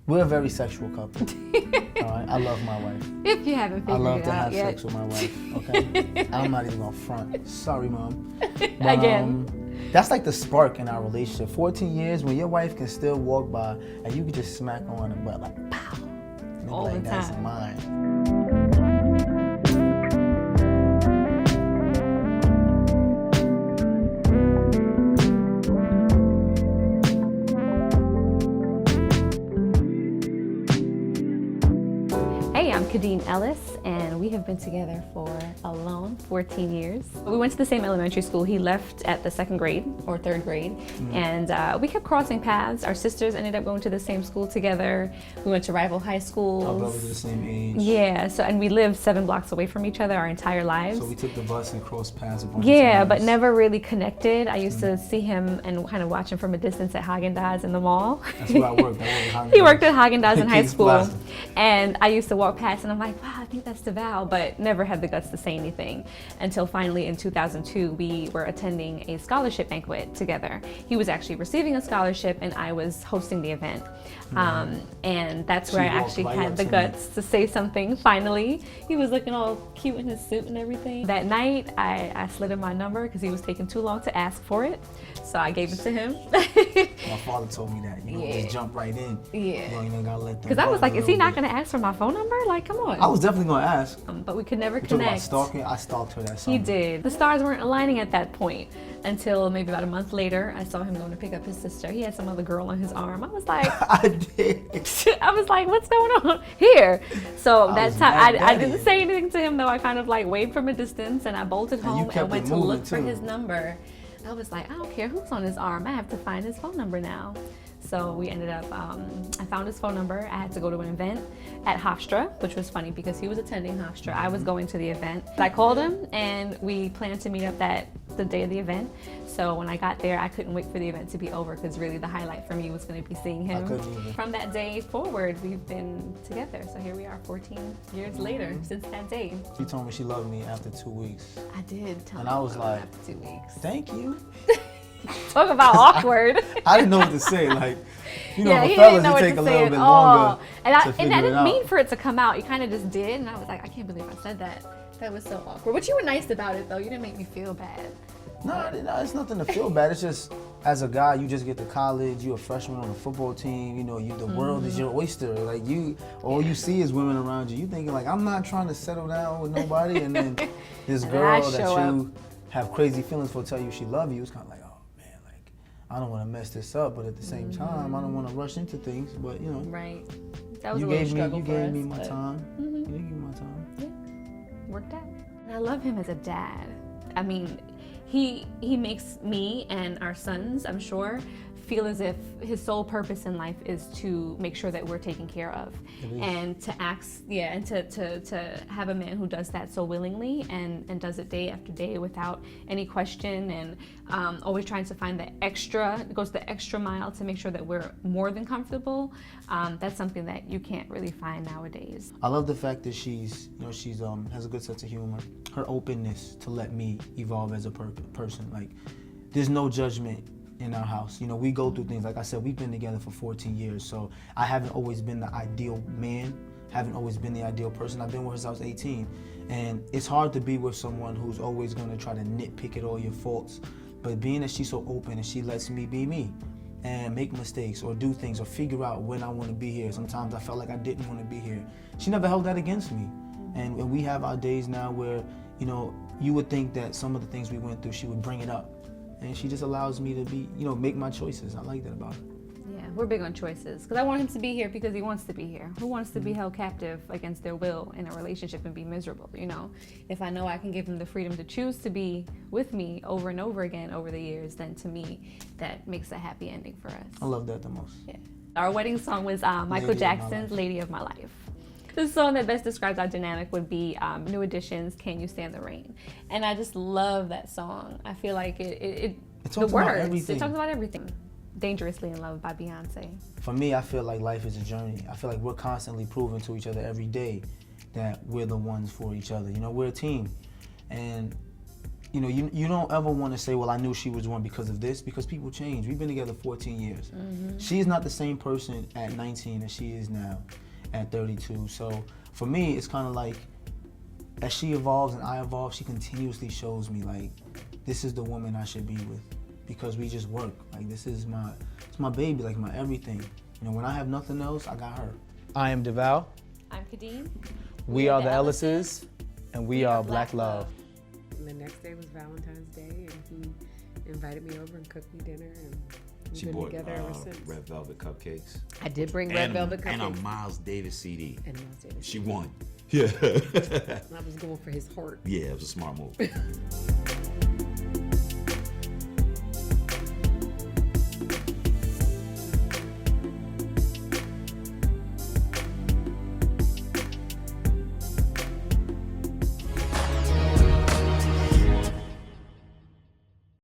We're a very sexual couple. All right, I love my wife. If you haven't figured I love it to out have yet. sex with my wife. Okay, I'm not even gonna front. Sorry, mom. But, Again. that's like the spark in our relationship. 14 years when your wife can still walk by and you can just smack her on the butt like pow. And be All like, the that's time. mine. Hey, I'm Khadeen Ellis, and we have been together for a long 14 years. We went to the same elementary school. He left at the second grade or third grade, and we kept crossing paths. Our sisters ended up going to the same school together. We went to rival high schools. Our brothers are the same age. Yeah, and we lived 7 blocks away from each other our entire lives. So we took the bus and crossed paths a bunch of Yeah, times. but never really connected. I used to see him and kind of watch him from a distance at Haagen-Dazs in the mall. That's where I worked. He worked at Haagen-Dazs in high King's school. Plaza. And I used to walk past and I'm like, wow, I think that's Devale, but never had the guts to say anything until finally in 2002, we were attending a scholarship banquet together. He was actually receiving a scholarship and I was hosting the event. And that's where I walked actually right had up the to me. guts to say something finally. He was looking all cute in his suit and everything. That night, I slid him my number because he was taking too long to ask for it. So I gave it to him. My father told me that. You know, Yeah. just jump right in. Yeah. You don't even gotta let them. Because I was bother like, a is he little not bit. going to ask for my phone number? Like, come on. I was definitely gonna ask. But we could never You talk about connect. stalking? I stalked her that summer. He did. The stars weren't aligning at that point until maybe about a month later. I saw him going to pick up his sister. He had some other girl on his arm. I was like, I did. I was like, what's going on here? So I that was time, mad I at didn't him. say anything to him though. I kind of like waved from a distance and I bolted And you home kept and went it to moving, look for too. his number. I was like, I don't care who's on his arm. I have to find his phone number now. So we ended up, I found his phone number. I had to go to an event at Hofstra, which was funny because he was attending Hofstra. I was going to the event. I called him and we planned to meet up the day of the event. So when I got there, I couldn't wait for the event to be over because really the highlight for me was going to be seeing him. couldn't either. From that day forward, we've been together. So here we are 14 years later since that day. She told me she loved me after 2 weeks. I did tell And him I was like, after 2 weeks. Thank you. Talk about awkward. I didn't know what to say. Like, you know, Yeah, for he fellas, didn't know it what take to a say little at bit all. longer And to I figure it didn't out. mean for it to come out. You kind of just did, and I was like, I can't believe I said that. That was so awkward. But you were nice about it, though. You didn't make me feel bad. No, it's nothing to feel bad. It's just, as a guy, you just get to college, you're a freshman on a football team, you know, the world is your oyster. Like, all you see is women around you. You thinking, like, I'm not trying to settle down with nobody. And then this And girl I that show you have crazy feelings for tell you she love you. It's kind of like, oh, man, like, I don't want to mess this up. But at the same time, I don't want to rush into things. But, you know, Right. That was you a little gave struggle for us, me my but time. You did give me my time. Yeah, worked out. And I love him as a dad. I mean, he makes me and our sons, I'm sure, feel as if his sole purpose in life is to make sure that we're taken care of, It is. and to ask, and to have a man who does that so willingly and does it day after day without any question, and always trying to find the extra, goes the extra mile to make sure that we're more than comfortable. That's something that you can't really find nowadays. I love the fact that she's has a good sense of humor. Her openness to let me evolve as a person. Like, there's no judgment in our house. You know, we go through things. Like I said, we've been together for 14 years, so I haven't always been the ideal man, haven't always been the ideal person. I've been with her since I was 18. And it's hard to be with someone who's always gonna try to nitpick at all your faults. But being that she's so open and she lets me be me and make mistakes or do things or figure out when I wanna be here. Sometimes I felt like I didn't wanna be here. She never held that against me. And we have our days now where, you know, you would think that some of the things we went through, she would bring it up. And she just allows me to be, you know, make my choices. I like that about her. Yeah, we're big on choices because I want him to be here because he wants to be here. Who wants to be held captive against their will in a relationship and be miserable, you know? If I know I can give him the freedom to choose to be with me over and over again over the years, then to me, that makes a happy ending for us. I love that the most. Yeah. Our wedding song was Michael Lady of My Jackson's Life. Lady of My Life. The song that best describes our dynamic would be New Edition's Can You Stand the Rain? And I just love that song. I feel like it the talks about words, everything. it talks about everything. Dangerously in Love by Beyonce. For me, I feel like life is a journey. I feel like we're constantly proving to each other every day that we're the ones for each other. You know, we're a team. And you know, you don't ever want to say, well, I knew she was one because of this, because people change. We've been together 14 years. She's not the same person at 19 as she is now at 32. So for me, it's kind of like, as she evolves and I evolve, she continuously shows me, like, this is the woman I should be with, because we just work. Like, this is it's my baby, like my everything. You know, when I have nothing else, I got her. I am Devale. I'm Khadeen. We are the Ellises, and we are Black Love. And the next day was Valentine's Day, and he invited me over and cooked me dinner, and we've She been bought together ever since. red velvet cupcakes. I did bring red velvet cupcakes. And a Miles Davis CD. And Miles Davis. She won. Yeah. I was going for his heart. Yeah, it was a smart move.